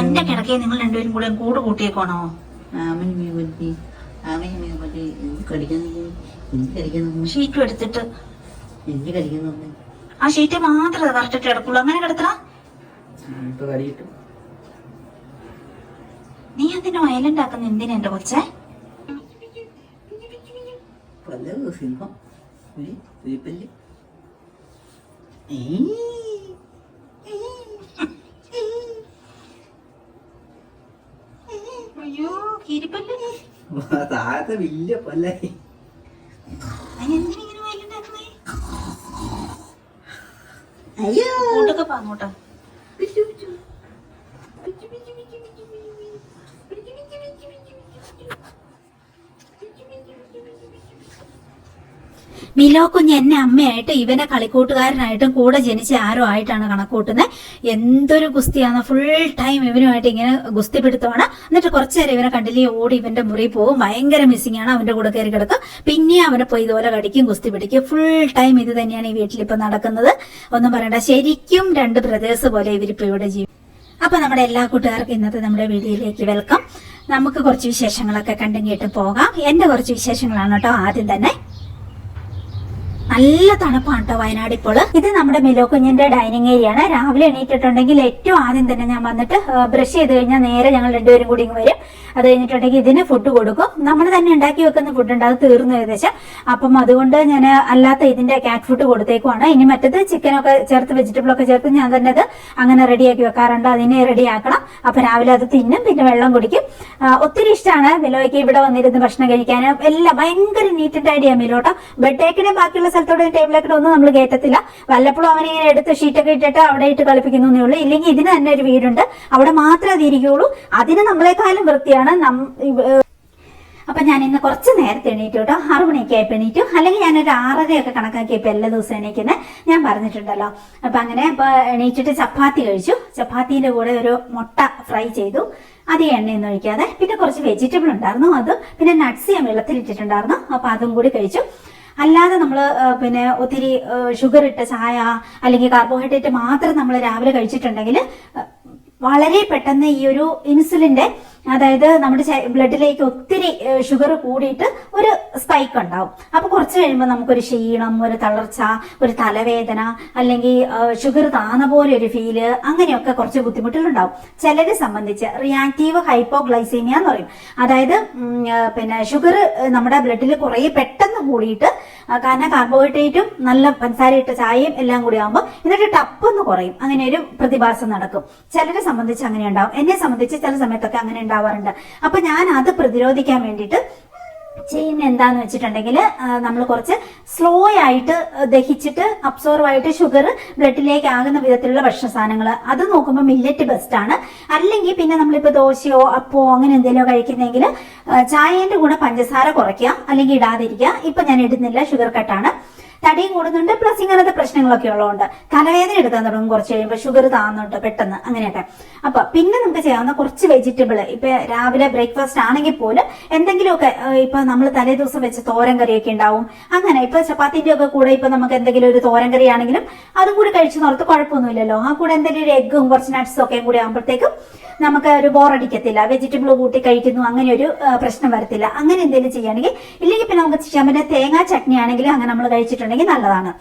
എന്റെ കിടക്കെ നിങ്ങൾ രണ്ടുപേരും കൂടെ കൂട് കൂട്ടിയേക്കോണോ? ഷീറ്റും എടുത്തിട്ട് ആ ഷീറ്റ് മാത്രമേ കറക്റ്റ് കിടക്കുള്ളൂ. അങ്ങനെ കിടത്തണം. നീ അതിന് വയലന്റ് ആക്കുന്ന എന്തിനാ എന്റെ കൊച്ചെ? അയ്യോ കീരിപ്പല്ലേ താഴത്തെ വലിയ പല്ലേ. അതിനെന്തിനിങ്ങനെ വയലന്റ് ആക്കുന്നേ? കൂട്ടൊക്കെ അങ്ങോട്ടാ. മിലോ കുഞ്ഞ് എന്നെ അമ്മയായിട്ട് ഇവനെ കളിക്കൂട്ടുകാരനായിട്ടും കൂടെ ജനിച്ച ആരോ ആയിട്ടാണ് കണക്കൂട്ടുന്നത്. എന്തൊരു ഗുസ്തിയാണ്. ഫുൾ ടൈം ഇവനുമായിട്ട് ഇങ്ങനെ ഗുസ്തി പിടുത്തമാണ്. എന്നിട്ട് കുറച്ചു നേരം ഇവനെ കണ്ടില്ലേ ഓടി ഇവന്റെ മുറി പോകും. ഭയങ്കര മിസ്സിംഗ് ആണ്. അവന്റെ കൂടെ കയറി കിടക്കും. പിന്നെ അവനെ പോയി ഇതുപോലെ കടിക്കും, ഗുസ്തി പിടിക്കും. ഫുൾ ടൈം ഇത് തന്നെയാണ് ഈ വീട്ടിലിപ്പോ നടക്കുന്നത്. ഒന്നും പറയണ്ട. ശരിക്കും രണ്ട് ബ്രദേഴ്സ് പോലെ ഇവരിപ്പോ ഇവിടെ ജീവിക്കും. അപ്പൊ നമ്മുടെ എല്ലാ കൂട്ടുകാർക്കും ഇന്നത്തെ നമ്മുടെ വീഡിയോയിലേക്ക് വെൽക്കം. നമുക്ക് കുറച്ച് വിശേഷങ്ങളൊക്കെ കണ്ടും കേട്ടും പോകാം. എന്റെ കുറച്ച് വിശേഷങ്ങളാണ് കേട്ടോ. ആദ്യം തന്നെ നല്ല തണുപ്പാണ് കേട്ടോ വയനാട് ഇപ്പോൾ. ഇത് നമ്മുടെ മിലോ കുഞ്ഞിന്റെ ഡൈനിങ് ഏരിയ ആണ്. രാവിലെ എണീറ്റിട്ടുണ്ടെങ്കിൽ ഏറ്റവും ആദ്യം തന്നെ ഞാൻ വന്നിട്ട് ബ്രഷ് ചെയ്ത് കഴിഞ്ഞാൽ നേരെ ഞങ്ങൾ രണ്ടുപേരും കൂടി ഇങ്ങ് വരും. അത് കഴിഞ്ഞിട്ടുണ്ടെങ്കിൽ ഇതിന് ഫുഡ് കൊടുക്കും. നമ്മൾ തന്നെ ഉണ്ടാക്കി വെക്കുന്ന ഫുഡ് ഉണ്ട്, അത് തീർന്നു ഏകദേശം. അപ്പം അതുകൊണ്ട് ഞാൻ അല്ലാത്ത ഇതിന്റെ കാറ്റ് ഫുഡ് കൊടുത്തേക്കുവാണ്. ഇനി മറ്റത് ചിക്കനൊക്കെ ചേർത്ത് വെജിറ്റബിളൊക്കെ ചേർത്ത് ഞാൻ തന്നെ അത് അങ്ങനെ റെഡിയാക്കി വെക്കാറുണ്ട്. അതിനെ റെഡിയാക്കണം. അപ്പൊ രാവിലെ അത് തിന്നും, പിന്നെ വെള്ളം കുടിക്കും. ഒത്തിരി ഇഷ്ടമാണ് മിലോയ്ക്ക് ഇവിടെ വന്നിരുന്ന് ഭക്ഷണം കഴിക്കാൻ. എല്ലാം ഭയങ്കര നീറ്റ് ആൻഡ് ടൈഡിയാ മിലോട്ടോ. ബെഡേക്കിനെ ബാക്കിയുള്ള സ്ഥലത്തോടെ ടേബിളൊക്കെ ഒന്നും നമ്മൾ കയറ്റത്തില്ല. വല്ലപ്പോഴും അവനെ ഇങ്ങനെ എടുത്ത് ഷീറ്റൊക്കെ ഇട്ടിട്ട് അവിടെ ഇട്ട് കളിപ്പിക്കുന്നേ ഉള്ളൂ. ഇല്ലെങ്കിൽ ഇതിന് തന്നെ ഒരു വീടുണ്ട്, അവിടെ മാത്രമേ അതിരിക്കുള്ളൂ. അതിന് നമ്മളെക്കാളും വൃത്തിയാണ്. അപ്പൊ ഞാൻ ഇന്ന് കുറച്ച് നേരത്തെ എണീറ്റു കേട്ടോ. 6 മണിയൊക്കെ ആയപ്പോ എണീറ്റു. അല്ലെങ്കിൽ ഞാനൊരു 6:30 കണക്കാക്കിയപ്പോ എല്ലാ ദിവസവും എണീക്കുന്നത് ഞാൻ പറഞ്ഞിട്ടുണ്ടല്ലോ. അപ്പൊ അങ്ങനെ ഇപ്പൊ എണീറ്റിട്ട് ചപ്പാത്തി കഴിച്ചു. ചപ്പാത്തിന്റെ കൂടെ ഒരു മുട്ട ഫ്രൈ ചെയ്തു. അധികം എണ്ണയൊന്നും ഒഴിക്കാതെ. പിന്നെ കുറച്ച് വെജിറ്റബിൾ ഉണ്ടായിരുന്നു, അത് പിന്നെ നട്ട്സ് ഞാൻ വെള്ളത്തിലിട്ടിട്ടുണ്ടായിരുന്നു. അപ്പൊ അതും കൂടി കഴിച്ചു. അല്ലാതെ നമ്മൾ പിന്നെ ഒത്തിരി ഷുഗർ ഇട്ട ചായ അല്ലെങ്കിൽ കാർബോഹൈഡ്രേറ്റ് മാത്രം നമ്മൾ രാവിലെ കഴിച്ചിട്ടുണ്ടെങ്കിൽ വളരെ പെട്ടെന്ന് ഈ ഒരു ഇൻസുലിന്റെ, അതായത് നമ്മുടെ ബ്ലഡിലേക്ക് ഒത്തിരി ഷുഗർ കൂടിയിട്ട് ഒരു സ്പൈക്ക് ഉണ്ടാവും. അപ്പൊ കുറച്ച് കഴിയുമ്പോൾ നമുക്കൊരു ക്ഷീണം, ഒരു തളർച്ച, ഒരു തലവേദന, അല്ലെങ്കിൽ ഷുഗർ താന്ന പോലെ ഒരു ഫീല്, അങ്ങനെയൊക്കെ കുറച്ച് ബുദ്ധിമുട്ടുകളുണ്ടാവും. ചിലരെ സംബന്ധിച്ച് റിയാക്റ്റീവ് ഹൈപ്പോഗ്ലൈസീമിയ എന്ന് പറയും. അതായത് പിന്നെ ഷുഗർ നമ്മുടെ ബ്ലഡിൽ കുറെ പെട്ടെന്ന് കൂടിയിട്ട്, കാരണം കാർബോഹൈഡ്രേറ്റും നല്ല പഞ്ചസാരയിട്ട ചായയും എല്ലാം കൂടി ആകുമ്പോൾ എന്നിട്ട് ടപ്പൊന്ന് കുറയും. അങ്ങനെ ഒരു പ്രതിഭാസം നടക്കും. ചിലരെ സംബന്ധിച്ച് അങ്ങനെ ഉണ്ടാവും. എന്നെ സംബന്ധിച്ച് ചില സമയത്തൊക്കെ അങ്ങനെ ഉണ്ടാവാറുണ്ട്. അപ്പൊ ഞാൻ അത് പ്രതിരോധിക്കാൻ വേണ്ടിയിട്ട് ചെയ്യുന്ന എന്താന്ന് വെച്ചിട്ടുണ്ടെങ്കിൽ, നമ്മൾ കുറച്ച് സ്ലോ ആയിട്ട് ദഹിച്ചിട്ട് അബ്സോർവ് ആയിട്ട് ഷുഗർ ബ്ലഡിലേക്ക് ആകുന്ന വിധത്തിലുള്ള ഭക്ഷണ സാധനങ്ങൾ, അത് നോക്കുമ്പോൾ മില്ലറ്റ് ബെസ്റ്റ് ആണ്. അല്ലെങ്കിൽ പിന്നെ നമ്മളിപ്പോ ദോശയോ അപ്പോ അങ്ങനെ എന്തെങ്കിലുമോ കഴിക്കുന്നെങ്കിൽ ചായേന്റെ കൂടെ പഞ്ചസാര കുറയ്ക്കുക, അല്ലെങ്കിൽ ഇടാതിരിക്കുക. ഇപ്പൊ ഞാൻ ഇടുന്നില്ല, ഷുഗർ കട്ടാണ്. തടിയും കൂടുന്നുണ്ട്, പ്ലസ് ഇങ്ങനത്തെ പ്രശ്നങ്ങളൊക്കെ ഉള്ളതുകൊണ്ട് തലവേദന എടുക്കാൻ തുടങ്ങും കുറച്ച് കഴിയുമ്പോൾ, ഷുഗർ താന്നുണ്ട് പെട്ടെന്ന്, അങ്ങനെയൊക്കെ. അപ്പൊ പിന്നെ നമുക്ക് ചെയ്യാവുന്ന കുറച്ച് വെജിറ്റബിൾ, ഇപ്പൊ രാവിലെ ബ്രേക്ക്ഫാസ്റ്റ് ആണെങ്കിൽ പോലും എന്തെങ്കിലുമൊക്കെ, ഇപ്പൊ നമ്മൾ തലേ ദിവസം വെച്ച് തോരൻ കറിയൊക്കെ ഉണ്ടാവും. അങ്ങനെ ഇപ്പൊ ചപ്പാത്തിന്റെ ഒക്കെ കൂടെ ഇപ്പൊ നമുക്ക് എന്തെങ്കിലും ഒരു തോരൻ കറി ആണെങ്കിലും അതും കൂടി കഴിച്ചു നോർത്ത് കുഴപ്പമൊന്നുമില്ലല്ലോ. ആ കൂടെ എന്തെങ്കിലും ഒരു എഗ്ഗും കുറച്ച് നട്ട്സും ഒക്കെ കൂടി ആകുമ്പോഴത്തേക്കും നമുക്ക് ഒരു ബോറടിക്കത്തില്ല. വെജിറ്റബിൾ കൂട്ടി കഴിക്കുന്നു, അങ്ങനെ ഒരു പ്രശ്നം വരത്തില്ല. അങ്ങനെ എന്തെങ്കിലും ചെയ്യുകയാണെങ്കിൽ, ഇല്ലെങ്കിൽ പിന്നെ നമുക്ക് ചെയ്യാൻ പറ്റുന്ന തേങ്ങാ ചട്നി ആണെങ്കിൽ അങ്ങനെ നമ്മൾ കഴിച്ചിട്ടുണ്ടെങ്കിൽ നല്ലതാണ്.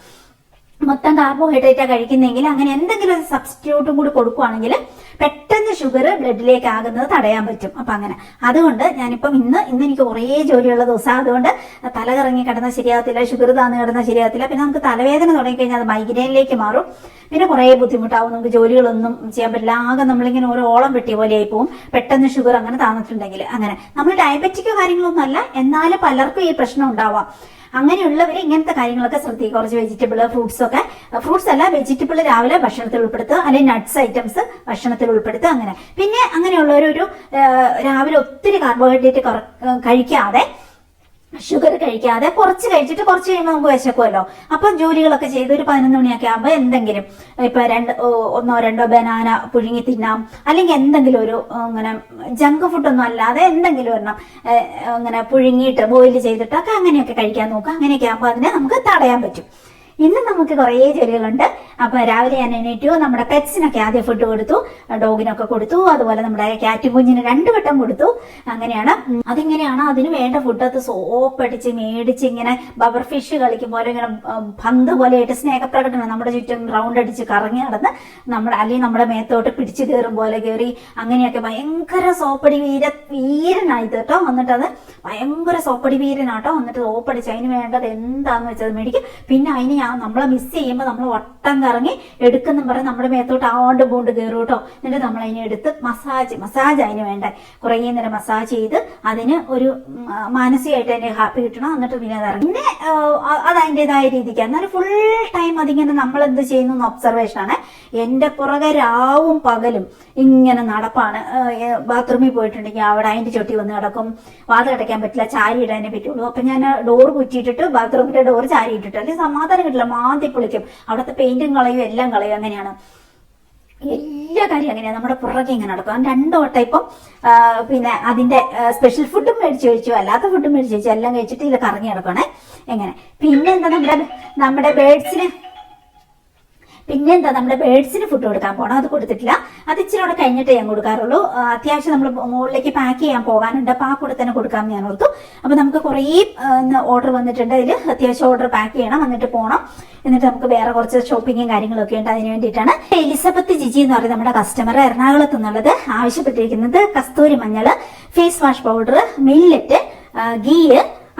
മൊത്തം കാർബോഹൈഡ്രേറ്റാ കഴിക്കുന്നെങ്കിൽ അങ്ങനെ എന്തെങ്കിലും ഒരു സബ്സ്റ്റിറ്റ്യൂട്ടും കൂടി കൊടുക്കുവാണെങ്കിൽ പെട്ടെന്ന് ഷുഗർ ബ്ലഡിലേക്ക് ആകുന്നത് തടയാൻ പറ്റും. അപ്പൊ അങ്ങനെ അതുകൊണ്ട് ഞാനിപ്പം ഇന്ന് എനിക്ക് കുറേ ജോലിയുള്ള ദിവസമാണ്. അതുകൊണ്ട് തല കറങ്ങി കിടന്നാൽ ശരിയാകത്തില്ല, ഷുഗർ താന്ന് കിടന്നാൽ ശരിയാകത്തില്ല. പിന്നെ നമുക്ക് തലവേദന തുടങ്ങിക്കഴിഞ്ഞാൽ അത് മൈഗ്രെയിനിലേക്ക് മാറും. പിന്നെ കുറേ ബുദ്ധിമുട്ടാവും, നമുക്ക് ജോലികളൊന്നും ചെയ്യാൻ പറ്റില്ല. ആകെ നമ്മളിങ്ങനെ ഓരോ ഓളം വെട്ടിയ പോലെ ആയി പോകും പെട്ടെന്ന് ഷുഗർ അങ്ങനെ താന്നിട്ടുണ്ടെങ്കിൽ. അങ്ങനെ നമ്മൾ ഡയബറ്റിക്കോ കാര്യങ്ങളൊന്നും അല്ല, എന്നാലും പലർക്കും ഈ പ്രശ്നം ഉണ്ടാവാം. അങ്ങനെയുള്ളവർ ഇങ്ങനത്തെ കാര്യങ്ങളൊക്കെ ശ്രദ്ധിക്കുക. കുറച്ച് വെജിറ്റബിൾ, ഫ്രൂട്ട്സ് അല്ല വെജിറ്റബിൾ രാവിലെ ഭക്ഷണത്തിൽ ഉൾപ്പെടുത്തുക, അല്ലെങ്കിൽ നട്ട്സ് ഐറ്റംസ് ഭക്ഷണത്തിൽ ഉൾപ്പെടുത്തുക. അങ്ങനെ പിന്നെ അങ്ങനെയുള്ളവരൊരു രാവിലെ ഒത്തിരി കാർബോഹൈഡ്രേറ്റ് കഴിക്കാതെ, ഷുഗർ കഴിക്കാതെ കുറച്ച് കഴിച്ചിട്ട് കുറച്ച് കഴിയുമ്പോൾ നമുക്ക് വിശക്കുമല്ലോ. അപ്പം ജോലികളൊക്കെ ചെയ്ത് ഒരു 11 മണിയൊക്കെ ആകുമ്പോൾ എന്തെങ്കിലും ഇപ്പൊ 1-2 ബനാന പുഴുങ്ങി തിന്നാം, അല്ലെങ്കിൽ എന്തെങ്കിലും ഒരു ഇങ്ങനെ ജങ്ക് ഫുഡൊന്നും അല്ലാതെ എന്തെങ്കിലും ഒരെണ്ണം ഇങ്ങനെ പുഴുങ്ങിയിട്ട് ബോയിൽ ചെയ്തിട്ടൊക്കെ അങ്ങനെയൊക്കെ കഴിക്കാൻ നോക്കുക. അങ്ങനെയൊക്കെ ആകുമ്പോൾ അതിനെ നമുക്ക് തടയാൻ പറ്റും. ഇന്ന് നമുക്ക് കുറേ ജോലികളുണ്ട്. അപ്പൊ രാവിലെ ഞാൻ എണീറ്റു, നമ്മുടെ പെറ്റ്സിനൊക്കെ ആദ്യം ഫുഡ് കൊടുത്തു, ഡോഗിനൊക്കെ കൊടുത്തു, അതുപോലെ നമ്മുടെ ക്യാറ്റ് കുഞ്ഞിന് 2 വട്ടം കൊടുത്തു. അങ്ങനെയാണ് അതിന് വേണ്ട ഫുഡ് അത് സോപ്പടിച്ച് മേടിച്ച് ഇങ്ങനെ ബബർ ഫിഷ് കളിക്കും പോലെ ഇങ്ങനെ പന്ത് പോലെ ആയിട്ട് സ്നേഹപ്രകടനം നമ്മുടെ ചുറ്റും റൗണ്ട് അടിച്ച് കറങ്ങി നടന്ന് അല്ലെങ്കിൽ നമ്മുടെ മേത്തോട്ട് പിടിച്ചു കയറും പോലെ കയറി അങ്ങനെയൊക്കെ ഭയങ്കര സോപ്പടി വീരനായി കേട്ടോ. എന്നിട്ട് അത് ഭയങ്കര സോപ്പടി വീരനാട്ടോ. എന്നിട്ട് സോപ്പടിച്ച് അതിന് വേണ്ടത് എന്താന്ന് വെച്ചത് മേടിക്കും. പിന്നെ അതിന് നമ്മളെ മിസ് ചെയ്യുമ്പോൾ നമ്മൾ വട്ടം കറങ്ങി എടുക്കുന്ന പറഞ്ഞ് നമ്മുടെ മേത്തോട്ട് ആണ്ട് പൂണ്ട് കയറും കേട്ടോ. എന്നിട്ട് നമ്മൾ അതിനെ എടുത്ത് മസാജ് അതിന് വേണ്ട കുറേ നേരം മസാജ് ചെയ്ത് അതിന് ഒരു മാനസികമായിട്ട് അതിന്റെ ഹാപ്പി കിട്ടണം. എന്നിട്ട് പിന്നെ അത് ഇറങ്ങി പിന്നെ അത് അതിൻ്റെതായ രീതിക്ക് എന്നാലും ഫുൾ ടൈം അതിങ്ങനെ നമ്മൾ എന്ത് ചെയ്യുന്നു ഒബ്സർവേഷൻ ആണ്. എന്റെ പുറകെ രാവും പകലും ഇങ്ങനെ നടപ്പാണ്. ബാത്റൂമിൽ പോയിട്ടുണ്ടെങ്കിൽ അവിടെ അതിന്റെ ചൊട്ടി വന്ന് കിടക്കും. വാതിലടയ്ക്കാൻ പറ്റില്ല, ചാരി ഇടാനേ പറ്റുള്ളൂ. അപ്പൊ ഞാൻ ഡോർ കുറ്റിയിട്ടിട്ട് ബാത്റൂമിന്റെ ഡോർ ചാരി ഇട്ടിട്ട് അല്ലെങ്കിൽ സമാധാനം കിട്ടില്ല, മാന്തി പൊളിക്കും. അവിടുത്തെ പെയിന്റും കളയും എല്ലാം കളയും. അങ്ങനെയാണ് എല്ലാ കാര്യം അങ്ങനെയാണ്. നമ്മുടെ പുറകെ ഇങ്ങനെ നടക്കും. 2 വട്ടം ഇപ്പം പിന്നെ അതിന്റെ സ്പെഷ്യൽ ഫുഡും മേടിച്ച് കഴിച്ചു, അല്ലാത്ത ഫുഡും മേടിച്ച് കഴിച്ചു, എല്ലാം കഴിച്ചിട്ട് ഇതിൽ കറങ്ങി നടക്കണേ. എങ്ങനെ പിന്നെന്താ നമ്മുടെ ബേഡ്സിന് ഫുഡ് കൊടുക്കാൻ പോകണം. അത് കൊടുത്തിട്ടില്ല. അത് ഇച്ചിരി കൂടെ കഴിഞ്ഞിട്ടേ ഞാൻ കൊടുക്കാറുള്ളൂ. അത്യാവശ്യം നമ്മൾ മുകളിലേക്ക് പാക്ക് ചെയ്യാൻ പോകാനുണ്ട്. അപ്പൊ ആ കൂടെ തന്നെ കൊടുക്കാമെന്ന് ഞാൻ ഓർത്തു. അപ്പൊ നമുക്ക് കുറേ ഓർഡർ വന്നിട്ടുണ്ട്. അതിൽ അത്യാവശ്യം ഓർഡർ പാക്ക് ചെയ്യണം, എന്നിട്ട് പോകണം. എന്നിട്ട് നമുക്ക് വേറെ കുറച്ച് ഷോപ്പിങ്ങും കാര്യങ്ങളൊക്കെ ഉണ്ട്. അതിന് വേണ്ടിയിട്ടാണ് എലിസബത്ത് ജിജി എന്ന് പറയുന്നത് നമ്മുടെ കസ്റ്റമർ എറണാകുളത്ത് നിന്നുള്ളത് ആവശ്യപ്പെട്ടിരിക്കുന്നത് കസ്തൂരി മഞ്ഞൾ, face wash powder, millet, ghee,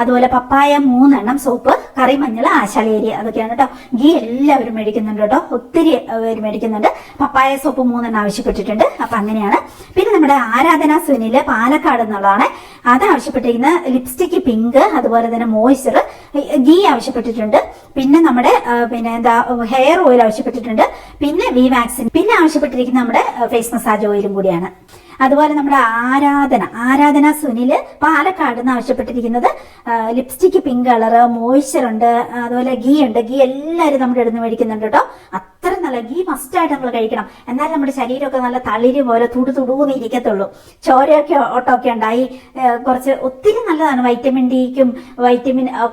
അതുപോലെ പപ്പായ 3 എണ്ണം, സോപ്പ്, കറിമഞ്ഞൾ, ആശാലേരി, അതൊക്കെയാണ് കേട്ടോ. ഗീ എല്ലാവരും മേടിക്കുന്നുണ്ട് കേട്ടോ, ഒത്തിരി പേര് മേടിക്കുന്നുണ്ട്. പപ്പായ സോപ്പ് 3 എണ്ണം ആവശ്യപ്പെട്ടിട്ടുണ്ട്. അപ്പൊ അങ്ങനെയാണ്. പിന്നെ നമ്മുടെ ആരാധന സുനില് പാലക്കാട് എന്നുള്ളതാണ്. അത് ആവശ്യപ്പെട്ടിരിക്കുന്ന ലിപ്സ്റ്റിക് പിങ്ക്, അതുപോലെ തന്നെ മോയ്സ്ചർ, ഗീ ആവശ്യപ്പെട്ടിട്ടുണ്ട്. പിന്നെ നമ്മുടെ ഹെയർ ഓയിൽ ആവശ്യപ്പെട്ടിട്ടുണ്ട്. പിന്നെ വി വാക്സിൻ, പിന്നെ ആവശ്യപ്പെട്ടിരിക്കുന്ന നമ്മുടെ ഫേസ് മസാജ് ഓയിലും കൂടിയാണ്. അതുപോലെ നമ്മുടെ ആരാധന സുനില് പാലക്കാട് നിന്ന് ആവശ്യപ്പെട്ടിരിക്കുന്നത് ലിപ്സ്റ്റിക് പിങ്ക് കളറ്, മോയ്സ്ചർ ഉണ്ട്, അതുപോലെ ഗീ ഉണ്ട്. ഗീ എല്ലാവരും നമ്മുടെ ഇടുന്ന് മേടിക്കുന്നുണ്ട് കേട്ടോ. അത്ര നല്ല ഗീ മസ്റ്റായിട്ട് നമ്മൾ കഴിക്കണം. എന്നാലും നമ്മുടെ ശരീരമൊക്കെ നല്ല തളിര് പോലെ തുടുതുടൂന്ന് ഇരിക്കത്തുള്ളൂ. ചോരയൊക്കെ ഓട്ടമൊക്കെ ഉണ്ടായി കുറച്ച് ഒത്തിരി നല്ലതാണ്. വൈറ്റമിൻ ഡിക്കും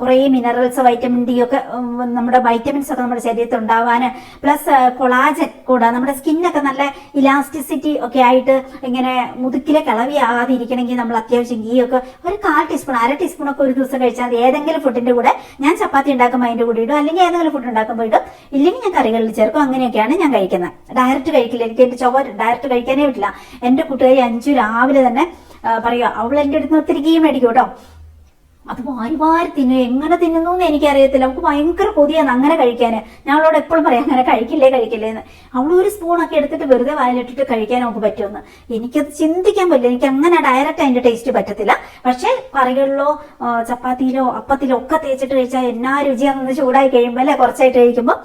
കുറേ മിനറൽസ്, വൈറ്റമിൻ ഡി ഒക്കെ നമ്മുടെ വൈറ്റമിൻസ് ഒക്കെ നമ്മുടെ ശരീരത്തിൽ ഉണ്ടാവാൻ, പ്ലസ് കൊളാജൻ കൂടാ നമ്മുടെ സ്കിന്നൊക്കെ നല്ല ഇലാസ്റ്റിസിറ്റി ഒക്കെ ആയിട്ട് ഇങ്ങനെ മുതുക്കിലെ കളവിയാകാതെ ഇരിക്കണമെങ്കിൽ നമ്മൾ അത്യാവശ്യം ഗീ ഒക്കെ ഒരു 1/4 ടീസ്പൂൺ 1/2 ടീസ്പൂൺ ഒക്കെ ഒരു ദിവസം കഴിച്ചാൽ മതി. ഏതെങ്കിലും ഫുഡിന്റെ കൂടെ, ഞാൻ ചപ്പാത്തി ഉണ്ടാക്കുമ്പോൾ അതിന്റെ കൂടെ ഇടും, അല്ലെങ്കിൽ ഏതെങ്കിലും ഫുഡ് ഉണ്ടാക്കുമ്പോൾ ഇടും, ഇല്ലെങ്കിൽ ഞാൻ കറികളിൽ ചേർക്കും. അങ്ങനെയൊക്കെയാണ് ഞാൻ കഴിക്കുന്നത്. ഡയറക്റ്റ് കഴിക്കില്ല. എനിക്ക് എന്റെ ചൊവ്വ ഡയറക്റ്റ് കഴിക്കാനേ പറ്റില്ല. എന്റെ കൂട്ടുകാരി 5 രാവിലെ തന്നെ പറയുക, അവൾ എന്റെ അടുത്ത് ഒത്തിരി ഗീ മേടിക്കും കേട്ടോ. അത് വാരി തിന്നു. എങ്ങനെ തിന്നുന്നു എന്ന് എനിക്കറിയത്തില്ല. അവൾക്ക് ഭയങ്കര കൊതിയാണ് അങ്ങനെ കഴിക്കാൻ. ഞങ്ങളോട് എപ്പോഴും പറയാം അങ്ങനെ കഴിക്കില്ലേ എന്ന്. അവൾ ഒരു സ്പൂണൊക്കെ എടുത്തിട്ട് വെറുതെ വായിലിട്ടിട്ട് കഴിക്കാൻ നമുക്ക് പറ്റുമെന്ന്. എനിക്കത് ചിന്തിക്കാൻ പറ്റില്ല. എനിക്ക് അങ്ങനെ ഡയറക്റ്റ് അതിന്റെ ടേസ്റ്റ് പറ്റത്തില്ല. പക്ഷെ കറികളിലോ ചപ്പാത്തിയിലോ അപ്പത്തിലോ ഒക്കെ തേച്ചിട്ട് കഴിച്ചാൽ എന്നാ രുചിയാണെന്ന് ചൂടായി കഴിയുമ്പോൾ അല്ലെ, കുറച്ചായിട്ട് കഴിക്കുമ്പോൾ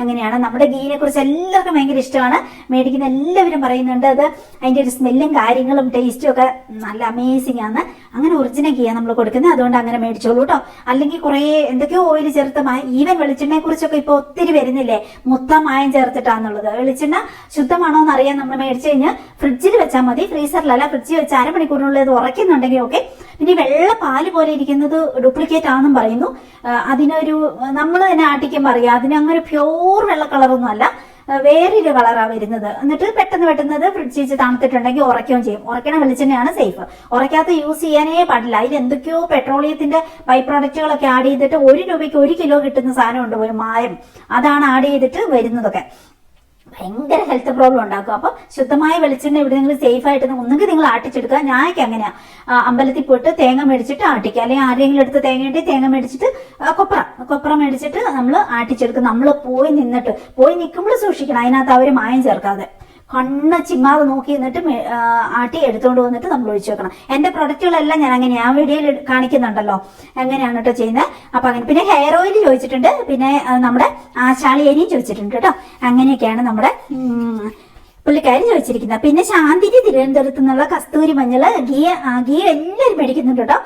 അങ്ങനെയാണ്. നമ്മുടെ ഗീനെ കുറിച്ച് എല്ലാവർക്കും ഭയങ്കര ഇഷ്ടമാണ്. മേടിക്കുന്ന എല്ലാവരും പറയുന്നുണ്ട് അത് അതിന്റെ ഒരു സ്മെല്ലും കാര്യങ്ങളും ടേസ്റ്റും ഒക്കെ നല്ല അമേസിംഗ് ആണ്. അങ്ങനെ ഒറിജിനൽ ഗീയാണ് നമ്മൾ കൊടുക്കുന്നത്. അതുകൊണ്ട് അങ്ങനെ മേടിച്ചോളൂ കേട്ടോ. അല്ലെങ്കിൽ കുറെ എന്തൊക്കെയോ ഓയിൽ ചേർത്ത് ഈവൻ വെളിച്ചെണ്ണയെ കുറിച്ചൊക്കെ ഇപ്പൊ ഒത്തിരി വരുന്നില്ലേ, മൊത്തം മായം ചേർത്തിട്ടാന്നുള്ളത്. വെളിച്ചെണ്ണ ശുദ്ധമാണോ എന്ന് അറിയാൻ നമ്മൾ മേടിച്ചു കഴിഞ്ഞാൽ ഫ്രിഡ്ജിൽ വെച്ചാൽ മതി. ഫ്രീസറിലല്ല, ഫ്രിഡ്ജിൽ വെച്ച് 1/2 മണിക്കൂറിനുള്ളിൽ അത് ഉറയ്ക്കുന്നുണ്ടെങ്കിൽ ഓക്കെ. പിന്നെ വെള്ള പാല് പോലെ ഇരിക്കുന്നത് ഡ്യൂപ്ലിക്കേറ്റ് ആണെന്നും പറയുന്നു. അതിനൊരു നമ്മൾ തന്നെ ആട്ടിക്കുമ്പോൾ അറിയാം, അതിനങ്ങനെ പ്യോർ വെള്ള കളറൊന്നും അല്ല, വേറൊരു കളറാണ് വരുന്നത്. എന്നിട്ട് പെട്ടെന്ന് ഫ്രിഡ്ജിൽ വെച്ച് തണുത്തിട്ടുണ്ടെങ്കിൽ ഉറയ്ക്കുകയും ചെയ്യും. ഉറയ്ക്കണ വെളിച്ചെണ്ണയാണ് സേഫ്. ഉറയ്ക്കാത്ത യൂസ് ചെയ്യാനേ പാടില്ല. അതിൽ എന്തൊക്കെയോ പെട്രോളിയത്തിന്റെ ബൈ പ്രോഡക്റ്റുകളൊക്കെ ആഡ് ചെയ്തിട്ട് 1 രൂപയ്ക്ക് 1 കിലോ കിട്ടുന്ന സാധനം ഉണ്ട്, ഒരു മായം. അതാണ് ആഡ് ചെയ്തിട്ട് വരുന്നതൊക്കെ. ഭയങ്കര ഹെൽത്ത് പ്രോബ്ലം ഉണ്ടാക്കും. അപ്പൊ ശുദ്ധമായ വെളിച്ചെണ്ണ എവിടെയെങ്കിലും സേഫ് ആയിട്ട് ഒന്നുകിൽ നിങ്ങൾ ആട്ടിച്ചെടുക്കുക. ഞാനൊക്കെ അങ്ങനെയാ, അമ്പലത്തിൽ പോയിട്ട് തേങ്ങ മേടിച്ചിട്ട് ആട്ടിക്കുക, അല്ലെങ്കിൽ ആരെങ്കിലും എടുത്ത് തേങ്ങ മേടിച്ചിട്ട് കൊപ്ര മേടിച്ചിട്ട് നമ്മൾ ആട്ടിച്ചെടുക്കും. നമ്മൾ പോയി നിൽക്കുമ്പോൾ സൂക്ഷിക്കണം, അതിനകത്ത് അവര് മായം ചേർക്കാതെ. കണ്ണ് ചിമ്മാതെ നോക്കി നിന്നിട്ട് ആട്ടി എടുത്തുകൊണ്ട് വന്നിട്ട് നമ്മൾ ഒഴിച്ചു വെക്കണം. എന്റെ പ്രൊഡക്റ്റുകളെല്ലാം ഞാൻ അങ്ങനെ ആ വീഡിയോയിൽ കാണിക്കുന്നുണ്ടല്ലോ, എങ്ങനെയാണ് കേട്ടോ ചെയ്യുന്നത്. അപ്പൊ അങ്ങനെ പിന്നെ ഹെയർ ഓയിൽ ചോദിച്ചിട്ടുണ്ട്, പിന്നെ നമ്മുടെ ആശാളിയേരിയും ചോദിച്ചിട്ടുണ്ട് കേട്ടോ. അങ്ങനെയൊക്കെയാണ് നമ്മുടെ പുള്ളിക്കാരി ചോദിച്ചിരിക്കുന്നത്. പിന്നെ ശാന്തിക്ക് തിരുവനന്തപുരത്ത് നിന്നുള്ള കസ്തൂരി മഞ്ഞൾ, ഗീ എല്ലാവരും മേടിക്കുന്നുണ്ട് കേട്ടോ.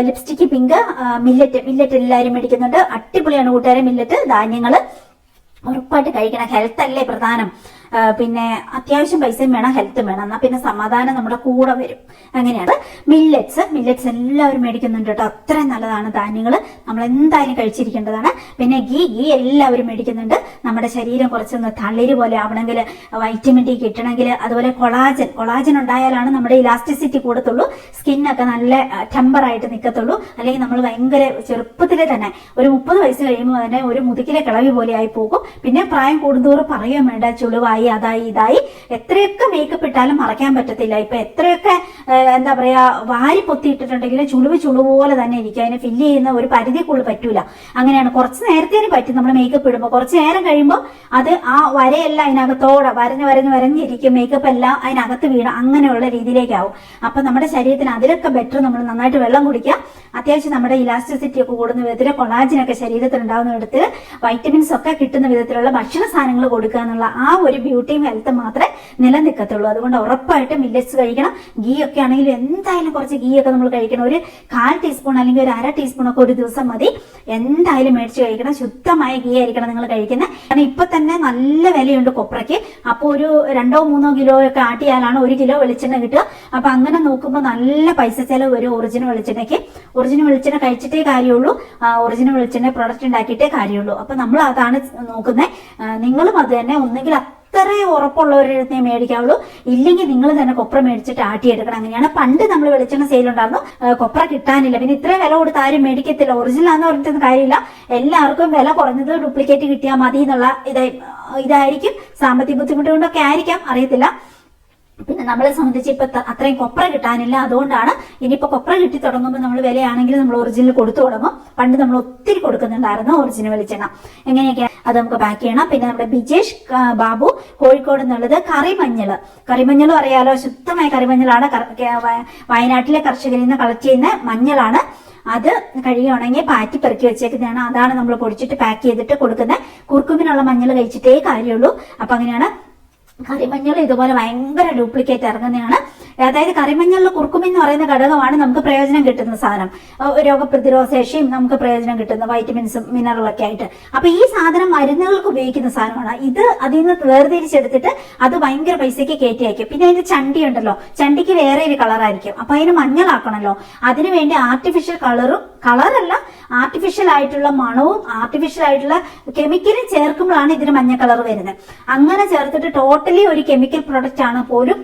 ലിപ്സ്റ്റിക് പിങ്ക്, മില്ലറ്റ് എല്ലാവരും മേടിക്കുന്നുണ്ട്. അടിപൊളിയാണ് കൂട്ടുകാരെ മില്ലറ്റ്. ധാന്യങ്ങള് ഉറപ്പായിട്ട് കഴിക്കണം. ഹെൽത്ത് അല്ലേ പ്രധാനം. പിന്നെ അത്യാവശ്യം പൈസയും വേണം, ഹെൽത്തും വേണം. എന്നാൽ പിന്നെ സമാധാനം നമ്മുടെ കൂടെ വരും. അങ്ങനെയാണ്. മില്ലറ്റ്സ് എല്ലാവരും മേടിക്കുന്നുണ്ട് കേട്ടോ. അത്രയും നല്ലതാണ് ധാന്യങ്ങൾ, നമ്മൾ എന്തായാലും കഴിച്ചിരിക്കേണ്ടതാണ്. പിന്നെ ഗീ എല്ലാവരും മേടിക്കുന്നുണ്ട്. നമ്മുടെ ശരീരം കുറച്ചൊന്ന് തളിര് പോലെ ആവണമെങ്കിൽ, വൈറ്റമിൻ ഡി കിട്ടണമെങ്കിൽ, അതുപോലെ കൊളാജൻ ഉണ്ടായാലാണ് നമ്മുടെ ഇലാസ്റ്റിസിറ്റി കൂടത്തുള്ളൂ, സ്കിന്നൊക്കെ നല്ല ടെമ്പറായിട്ട് നിൽക്കത്തുള്ളൂ. അല്ലെങ്കിൽ നമ്മൾ ഭയങ്കര ചെറുപ്പത്തിലെ തന്നെ ഒരു 30 വയസ്സ് കഴിയുമ്പോൾ തന്നെ ഒരു മുതുകിലെ കിളവി പോലെ ആയി പോകും. പിന്നെ പ്രായം കൂടുന്തോറും പറയാൻ വേണ്ട, ചുളിവായി, അതായി ഇതായി. എത്രയൊക്കെ മേക്കപ്പ് ഇട്ടാലും മറയ്ക്കാൻ പറ്റത്തില്ല. ഇപ്പൊ എത്രയൊക്കെ എന്താ പറയാ വാരി പൊത്തിയിട്ടിട്ടുണ്ടെങ്കിലും ചുളിവ് പോലെ തന്നെ ഇരിക്കും. അതിനെ ഫില്ല് ചെയ്യുന്ന ഒരു പരിധിക്കുള്ളിൽ പറ്റൂല. അങ്ങനെയാണ്. കുറച്ച് നേരത്തേന് പറ്റും നമ്മൾ മേക്കപ്പ് ഇടുമ്പോൾ. കുറച്ച് നേരം കഴിയുമ്പോൾ അത് ആ വരയെല്ലാം അതിനകത്തോടെ വരഞ്ഞിരിക്കും. മേക്കപ്പ് എല്ലാം അതിനകത്ത് വീണ അങ്ങനെയുള്ള രീതിയിലേക്കാവും. അപ്പൊ നമ്മുടെ ശരീരത്തിന് അതിലൊക്കെ ബെറ്റർ നമ്മൾ നന്നായിട്ട് വെള്ളം കുടിക്കുക. അത്യാവശ്യം നമ്മുടെ ഇലാസ്റ്റിസിറ്റി ഒക്കെ കൂടുന്ന വിധത്തിൽ, കൊളാജനൊക്കെ ശരീരത്തിൽ ഉണ്ടാകുന്ന വിധത്തിൽ, വൈറ്റമിൻസ് ഒക്കെ കിട്ടുന്ന വിധത്തിലുള്ള ഭക്ഷണ സാധനങ്ങൾ കൊടുക്കുക എന്നുള്ള ആ ഒരു ബ്യൂട്ടിയും ഹെൽത്തും മാത്രമേ നിലനിൽക്കത്തുള്ളൂ. അതുകൊണ്ട് ഉറപ്പായിട്ടും മില്ലറ്റ്സ് കഴിക്കണം. ഗീ ഒക്കെ ആണെങ്കിൽ എന്തായാലും കുറച്ച് ഗീ ഒക്കെ നമ്മൾ കഴിക്കണം. ഒരു 1/4 ടീസ്പൂൺ അല്ലെങ്കിൽ ഒരു 1/2 ടീസ്പൂൺ ഒക്കെ ഒരു ദിവസം മതി. എന്തായാലും മേടിച്ച് കഴിക്കണം. ശുദ്ധമായ ഗീ ആയിരിക്കണം നിങ്ങൾ കഴിക്കുന്നത്. കാരണം ഇപ്പൊ തന്നെ നല്ല വിലയുണ്ട് കൊപ്രയ്ക്ക്. അപ്പോൾ ഒരു 2-3 കിലോ ഒക്കെ ആട്ടിയാലാണ് 1 കിലോ വെളിച്ചെണ്ണ കിട്ടുക. അപ്പൊ അങ്ങനെ നോക്കുമ്പോൾ നല്ല പൈസ ചെലവ് വരും ഒറിജിനൽ വെളിച്ചെണ്ണയ്ക്ക്. ഒറിജിനൽ വെളിച്ചെണ്ണ കഴിച്ചിട്ടേ കാര്യമുള്ളൂ, ഒറിജിനൽ വെളിച്ചെണ്ണ പ്രൊഡക്റ്റ് ഉണ്ടാക്കിയിട്ടേ കാര്യമുള്ളൂ. അപ്പൊ നമ്മൾ അതാണ് നോക്കുന്നത്. നിങ്ങളും അത് തന്നെ. ഒന്നെങ്കിൽ അത്ര ഉറപ്പുള്ളവരെ മേടിക്കാവുള്ളൂ, ഇല്ലെങ്കിൽ നിങ്ങൾ തന്നെ കൊപ്ര മേടിച്ചിട്ട് ആട്ടിയെടുക്കണം. അങ്ങനെയാണ്. പണ്ട് നമ്മൾ വെളിച്ചെണ്ണ സെയിലുണ്ടായിരുന്നു, കൊപ്ര കിട്ടാനില്ല. പിന്നെ ഇത്രയും വില കൊടുത്ത് ആരും മേടിക്കത്തില്ല. ഒറിജിനൽ ആണെന്ന് പറഞ്ഞിട്ടൊന്നും കാര്യമില്ല. എല്ലാവർക്കും വില കുറഞ്ഞത് ഡ്യൂപ്ലിക്കേറ്റ് കിട്ടിയാൽ മതി എന്നുള്ള ഇതായിരിക്കും. സാമ്പത്തിക ബുദ്ധിമുട്ട് കൊണ്ടൊക്കെ ആയിരിക്കാം, അറിയത്തില്ല. പിന്നെ നമ്മളെ സംബന്ധിച്ച് ഇപ്പൊ അത്രയും കൊപ്ര കിട്ടാനില്ല. അതുകൊണ്ടാണ് ഇനിയിപ്പോ കൊപ്ര കിട്ടി തുടങ്ങുമ്പോൾ നമ്മൾ വിലയാണെങ്കിൽ നമ്മൾ ഒറിജിനൽ കൊടുത്തു തുടങ്ങും. പണ്ട് നമ്മൾ ഒത്തിരി കൊടുക്കുന്നുണ്ടായിരുന്നു ഒറിജിനൽ വെളിച്ചെണ്ണ. എങ്ങനെയൊക്കെ അത് നമുക്ക് പാക്ക് ചെയ്യണം. പിന്നെ നമ്മുടെ ബിജേഷ് ബാബു കോഴിക്കോട് നിന്നുള്ളത് കറിമഞ്ഞളും അറിയാലോ, ശുദ്ധമായ കറിമഞ്ഞളാണ്. വയനാട്ടിലെ കർഷകരിൽ നിന്ന് കളക്ട് ചെയ്യുന്ന മഞ്ഞളാണ്. അത് കഴുകി പാറ്റി പെറുക്കി വെച്ചേക്കുന്നതാണ്. അതാണ് നമ്മൾ പൊടിച്ചിട്ട് പാക്ക് ചെയ്തിട്ട് കൊടുക്കുന്നത്. കുറുക്കുമിനുള്ള മഞ്ഞൾ കഴിച്ചിട്ടേ കാര്യമുള്ളൂ. അപ്പൊ അങ്ങനെയാണ്. കറിമഞ്ഞൾ ഇതുപോലെ ഭയങ്കര ഡ്യൂപ്ലിക്കേറ്റ് ഇറങ്ങുന്നതാണ്. അതായത് കറിമഞ്ഞളിൽ കുർക്കുമിൻ എന്ന് പറയുന്ന ഘടകമാണ് നമുക്ക് പ്രയോജനം കിട്ടുന്ന സാധനം. രോഗപ്രതിരോധ ശേഷിയും നമുക്ക് പ്രയോജനം കിട്ടുന്ന വൈറ്റമിൻസും മിനറലൊക്കെ ആയിട്ട്. അപ്പൊ ഈ സാധനം മരുന്നുകൾക്ക് ഉപയോഗിക്കുന്ന സാധനമാണ്. ഇത് അതിൽ നിന്ന് വേർതിരിച്ചെടുത്തിട്ട് അത് ഭയങ്കര പൈസയ്ക്ക് കയറ്റി അയക്കും. പിന്നെ അതിന്റെ ചണ്ടി ഉണ്ടല്ലോ, ചണ്ടിക്ക് വേറെ ഒരു കളറായിരിക്കും. അപ്പൊ അതിന് മഞ്ഞളാക്കണല്ലോ. അതിനുവേണ്ടി ആർട്ടിഫിഷ്യൽ കളറല്ല, ആർട്ടിഫിഷ്യൽ ആയിട്ടുള്ള മണവും ആർട്ടിഫിഷ്യൽ ആയിട്ടുള്ള കെമിക്കലും ചേർക്കുമ്പോഴാണ് ഇതിന് മഞ്ഞ കളർ വരുന്നത്. അങ്ങനെ ചേർത്തിട്ട് ടോട്ടലി ഒരു കെമിക്കൽ പ്രൊഡക്റ്റ് ആണ് പോലും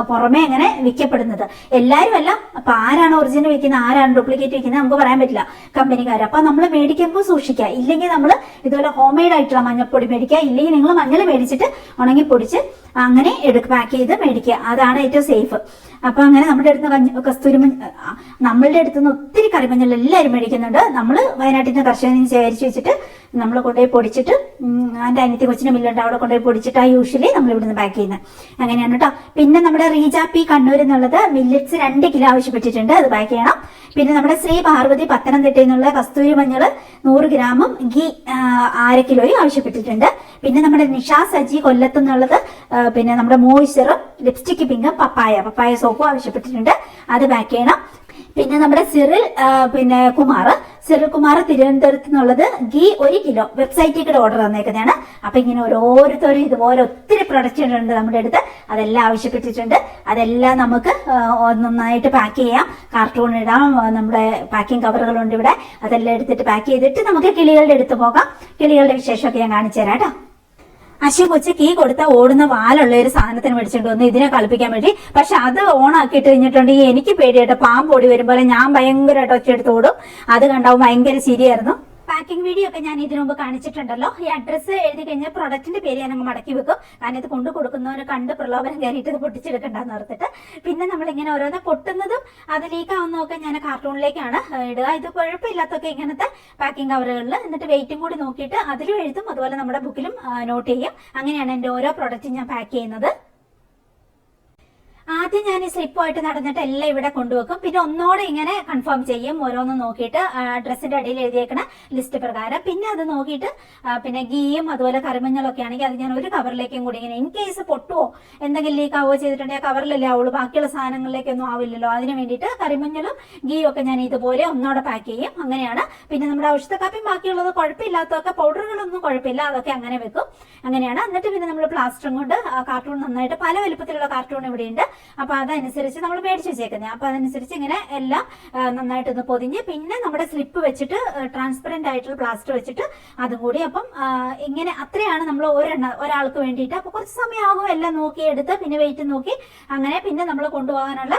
പുറമെ അങ്ങനെ വിൽക്കപ്പെടുന്നത്. എല്ലാവരും അല്ല. അപ്പൊ ആരാണ് ഒറിജിനൽ വിൽക്കുന്നത്, ആരാണ് ഡ്യൂപ്ലിക്കേറ്റ് വിൽക്കുന്നത് നമുക്ക് പറയാൻ പറ്റില്ല, കമ്പനിക്കാർ. അപ്പൊ നമ്മൾ മേടിക്കുമ്പോൾ സൂക്ഷിക്കുക. ഇല്ലെങ്കിൽ നമ്മൾ ഇതുപോലെ ഹോം മെയ്ഡ് ആയിട്ടുള്ള മഞ്ഞൾപ്പൊടി മേടിക്കുക. ഇല്ലെങ്കിൽ നിങ്ങൾ മഞ്ഞൾ മേടിച്ചിട്ട് ഉണങ്ങി പൊടിച്ച് അങ്ങനെ പാക്ക് ചെയ്ത് മേടിക്കുക. അതാണ് ഏറ്റവും സേഫ്. അപ്പൊ അങ്ങനെ നമ്മുടെ അടുത്ത് കസ്തൂരി നമ്മളുടെ അടുത്തുനിന്ന് ഒത്തിരി കറിമഞ്ഞൾ എല്ലാവരും മേടിക്കുന്നുണ്ട്. നമ്മൾ വയനാട്ടിൽ നിന്ന് കർഷകനെ ശേഖരിച്ച് വെച്ചിട്ട് നമ്മൾ കൊണ്ടുപോയി പൊടിച്ചിട്ട്, എൻ്റെ അനിയത്തി കൊച്ചിന് മില്ലുണ്ട്, അവിടെ കൊണ്ടുപോയി പൊടിച്ചിട്ട് യൂഷ്വലി നമ്മൾ ഇവിടുന്ന് പാക്ക് ചെയ്യുന്നത്. അങ്ങനെയാണ് കേട്ടോ. പിന്നെ നമ്മുടെ റീജ പി കണ്ണൂർ എന്നുള്ളത് മില്ലറ്റ്സ് 2 കിലോ ആവശ്യപ്പെട്ടിട്ടുണ്ട്, അത് പാക്ക് ചെയ്യണം. പിന്നെ നമ്മുടെ ശ്രീ പാർവതി പത്തനംതിട്ടയിൽ നിന്നുള്ള കസ്തൂരി മഞ്ഞൾ 100 ഗ്രാമും ഗീ 1/2 കിലോയും ആവശ്യപ്പെട്ടിട്ടുണ്ട്. പിന്നെ നമ്മുടെ നിഷ സജി കൊല്ലത്ത് നിന്നുള്ളത് പിന്നെ നമ്മുടെ മോയ്സ്ചറും ലിപ്സ്റ്റിക് പിങ്കും പപ്പായ സോപ്പും ആവശ്യപ്പെട്ടിട്ടുണ്ട്, അത് പാക്ക് ചെയ്യണം. പിന്നെ നമ്മുടെ സിറിൽ കുമാർ തിരുവനന്തപുരത്ത് നിന്നുള്ളത് ഗീ 1 കിലോ വെബ്സൈറ്റിൽ ഓർഡർ തന്നേക്കുന്നതാണ്. അപ്പൊ ഇങ്ങനെ ഓരോരുത്തരും ഇതുപോലെ ഒത്തിരി പ്രൊഡക്റ്റ് ഉണ്ട് നമ്മുടെ അടുത്ത്, അതെല്ലാം ആവശ്യപ്പെട്ടിട്ടുണ്ട്. അതെല്ലാം നമുക്ക് നന്നായിട്ട് പാക്ക് ചെയ്യാം, കാർട്ടൂൺ ഇടാം, നമ്മുടെ പാക്കിംഗ് കവറുകളുണ്ട് ഇവിടെ, അതെല്ലാം എടുത്തിട്ട് പാക്ക് ചെയ്തിട്ട് നമുക്ക് കിളികളുടെ അടുത്ത് പോകാം. കിളികളുടെ വിശേഷമൊക്കെ ഞാൻ കാണിച്ചു തരാം കേട്ടോ. അശ്വൻ കൊച്ച് കീ കൊടുത്ത ഓടുന്ന വാലുള്ള ഒരു സാധനത്തിന് മേടിച്ചിട്ട് വന്നു ഇതിനെ കളിപ്പിക്കാൻ വേണ്ടി. പക്ഷെ അത് ഓണാക്കിയിട്ട് കഴിഞ്ഞിട്ടുണ്ടെങ്കിൽ എനിക്ക് പേടിയായിട്ട് പാമ്പ് വരുമ്പോൾ ഞാൻ ഭയങ്കരമായിട്ട് ഒച്ചയെടുത്ത് ഓടും. അത് കണ്ടാവും ഭയങ്കര ചിരിയായിരുന്നു. പാക്കിംഗ് വീഡിയോ ഒക്കെ ഞാൻ ഇതിനു മുമ്പ് കാണിച്ചിട്ടുണ്ടല്ലോ. ഈ അഡ്രസ്സ് എഴുതി കഴിഞ്ഞാൽ പ്രൊഡക്റ്റിന്റെ പേര് ഞാൻ അങ്ങ് മടക്കി വെക്കും. കാരണം ഇത് കൊണ്ടു കൊടുക്കുന്നവരെ കണ്ട് പ്രലോഭനം കയറിയിട്ട് ഇത് പൊട്ടിച്ചെടുക്കണ്ടെന്ന് ഓർത്തിട്ട്. പിന്നെ നമ്മളിങ്ങനെ ഓരോന്ന് പൊട്ടുന്നതും അത് ലീക്കാവുന്നതൊക്കെ ഞാൻ കാർട്ടൂണിലേക്കാണ് ഇടുക. ഇത് കുഴപ്പമില്ലാത്തൊക്കെ ഇങ്ങനത്തെ പാക്കിംഗ് കവറുകളിൽ. എന്നിട്ട് വെയിറ്റും കൂടി നോക്കിയിട്ട് അതിലും എഴുതും, അതുപോലെ നമ്മുടെ ബുക്കിലും നോട്ട് ചെയ്യും. അങ്ങനെയാണ് എൻ്റെ ഓരോ പ്രൊഡക്റ്റും ഞാൻ പാക്ക് ചെയ്യുന്നത്. ആദ്യം ഞാൻ ഈ സ്ലിപ്പുമായിട്ട് നടന്നിട്ട് എല്ലാം ഇവിടെ കൊണ്ടുവെക്കും. പിന്നെ ഒന്നോടെ ഇങ്ങനെ കൺഫേം ചെയ്യും, ഓരോന്ന് നോക്കിയിട്ട് ഡ്രസ്സിന്റെ അടിയിൽ എഴുതിയേക്കണ ലിസ്റ്റ് പ്രകാരം. പിന്നെ അത് നോക്കിയിട്ട് പിന്നെ ഗീയും അതുപോലെ കറിമഞ്ഞളൊക്കെ ആണെങ്കിൽ അത് ഞാൻ ഒരു കവറിലേക്കും കൂടി ഇങ്ങനെ ഇൻ കേസ് പൊട്ടുവോ എന്തെങ്കിലും ലീക്ക് ആവുകയോ ചെയ്തിട്ടുണ്ടെങ്കിൽ ആ കവറിലല്ലേ ആവുള്ളൂ, ബാക്കിയുള്ള സാധനങ്ങളിലേക്കൊന്നും ആവില്ലല്ലോ. അതിന് വേണ്ടിയിട്ട് കറിമഞ്ഞളും ഗീയും ഒക്കെ ഞാൻ ഇതുപോലെ ഒന്നോടെ പാക്ക് ചെയ്യും. അങ്ങനെയാണ്. പിന്നെ നമ്മുടെ ഔഷധ കാപ്പി ബാക്കിയുള്ളത് കുഴപ്പമില്ലാത്തതൊക്കെ പൗഡറുകളൊന്നും കുഴപ്പമില്ല, അതൊക്കെ അങ്ങനെ വെക്കും. അങ്ങനെയാണ്. എന്നിട്ട് പിന്നെ നമ്മൾ പ്ലാസ്റ്ററും കൊണ്ട് കാർട്ടൂൺ നന്നായിട്ട് പല വലുപ്പത്തിലുള്ള കാർട്ടൂൺ ഇവിടെ ഉണ്ട്. അപ്പൊ അതനുസരിച്ച് നമ്മൾ മേടിച്ച് വെച്ചേക്കുന്നത്. അപ്പൊ അതനുസരിച്ച് ഇങ്ങനെ എല്ലാം നന്നായിട്ടൊന്ന് പൊതിഞ്ഞ് പിന്നെ നമ്മുടെ സ്ലിപ്പ് വെച്ചിട്ട് ട്രാൻസ്പെറന്റ് ആയിട്ടുള്ള പ്ലാസ്റ്റർ വെച്ചിട്ട് അതും കൂടി. അപ്പം ഇങ്ങനെ അത്രയാണ് നമ്മൾ ഒരാൾക്ക് വേണ്ടിയിട്ട്. അപ്പൊ കുറച്ച് സമയമാകും എല്ലാം നോക്കി എടുത്ത് പിന്നെ വെയിറ്റ് നോക്കി അങ്ങനെ. പിന്നെ നമ്മൾ കൊണ്ടുപോകാനുള്ള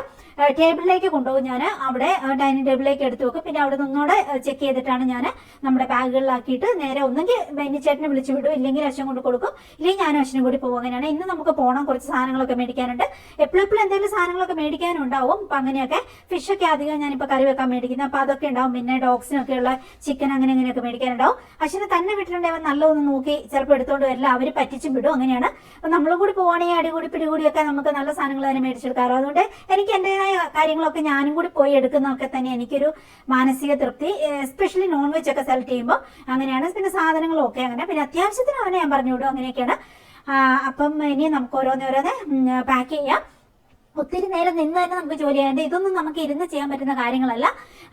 ടേബിളിലേക്ക് കൊണ്ടുപോകും. ഞാൻ അവിടെ ഡൈനിങ് ടേബിളിലേക്ക് എടുത്തു വെക്കും. പിന്നെ അവിടെ നിന്നോടെ ചെക്ക് ചെയ്തിട്ടാണ് ഞാൻ നമ്മുടെ ബാഗുകളിലാക്കിയിട്ട് നേരെ ഒന്നെങ്കിൽ ബെന്നിച്ചേട്ടനെ വിളിച്ചു വിടും, ഇല്ലെങ്കിൽ അച്ഛൻ കൊണ്ട് കൊടുക്കും, ഇല്ലെങ്കിൽ ഞാനും അച്ഛനും കൂടി പോകും. അങ്ങനെയാണ്. ഇന്ന് നമുക്ക് പോകണം, കുറച്ച് സാധനങ്ങളൊക്കെ മേടിക്കാനുണ്ട്. എപ്പോഴെപ്പോഴും എന്തെങ്കിലും സാധനങ്ങളൊക്കെ മേടിക്കാനുണ്ടാവും. അപ്പം അങ്ങനെയൊക്കെ ഫിഷൊക്കെ അധികം ഞാനിപ്പോൾ കറി വെക്കാൻ മേടിക്കുന്നത്. അപ്പം അതൊക്കെ ഉണ്ടാവും. പിന്നെ ഡോഗ്സിനൊക്കെ ഉള്ള ചിക്കൻ അങ്ങനെ അങ്ങനെയൊക്കെ മേടിക്കാനുണ്ടാവും. അച്ഛനെ തന്നെ വീട്ടിലുണ്ടെങ്കിൽ അവൻ നല്ലതൊന്ന് നോക്കി ചിലപ്പോൾ എടുത്തുകൊണ്ട് വരില്ല, അവർ പറ്റിച്ചും വിടും. അങ്ങനെയാണ്. അപ്പം നമ്മളും കൂടി പോവുകയാണെങ്കിൽ അടികൂടി പിടികൂടിയൊക്കെ നമുക്ക് നല്ല സാധനങ്ങൾ തന്നെ മേടിച്ചെടുക്കാറോ. അതുകൊണ്ട് എനിക്ക് എൻ്റെതായ കാര്യങ്ങളൊക്കെ ഞാനും കൂടി പോയി എടുക്കുന്നതൊക്കെ തന്നെ എനിക്കൊരു മാനസിക തൃപ്തി. എസ്പെഷ്യലി നോൺ വെജ് ഒക്കെ സെലക്ട് ചെയ്യുമ്പോൾ അങ്ങനെയാണ്. പിന്നെ സാധനങ്ങളൊക്കെ അങ്ങനെ. പിന്നെ അത്യാവശ്യത്തിന് അവനെ ഞാൻ പറഞ്ഞു വിടും. അങ്ങനെയൊക്കെയാണ്. അപ്പം ഇനി നമുക്ക് ഓരോന്നോരോന്ന് പാക്ക് ചെയ്യാം. ഒത്തിരി നേരം നിന്ന് തന്നെ നമുക്ക് ജോലി ചെയ്യാണ്ട്. ഇതൊന്നും നമുക്ക് ഇരുന്ന് ചെയ്യാൻ പറ്റുന്ന കാര്യങ്ങളല്ല.